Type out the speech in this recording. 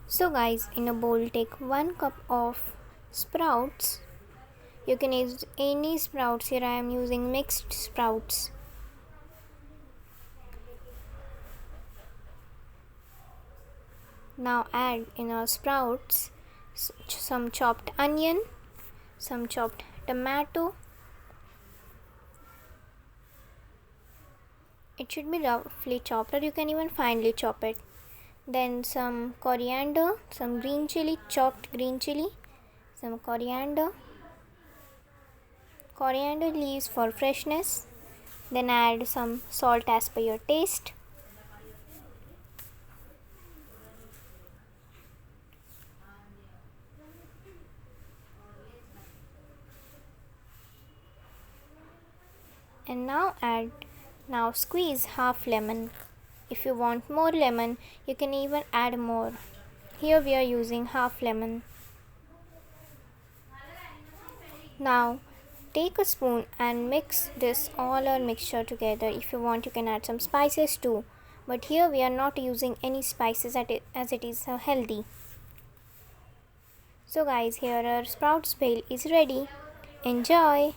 So guys, in a bowl take 1 cup of sprouts. You can use any sprouts. Here I am using mixed sprouts. Now add in our sprouts some chopped onion, some chopped tomato. It should be roughly chopped, or you can even finely chop it. Then some coriander, some green chili, chopped green chili, some coriander leaves for freshness. Then add some salt as per your taste. And now squeeze half lemon. If you want more lemon, you can even add more. Here we are using half lemon. Now take a spoon and mix this all our mixture together. If you want, you can add some spices too, but here we are not using any spices as it is healthy. So guys, here our sprouts bhel is ready. Enjoy!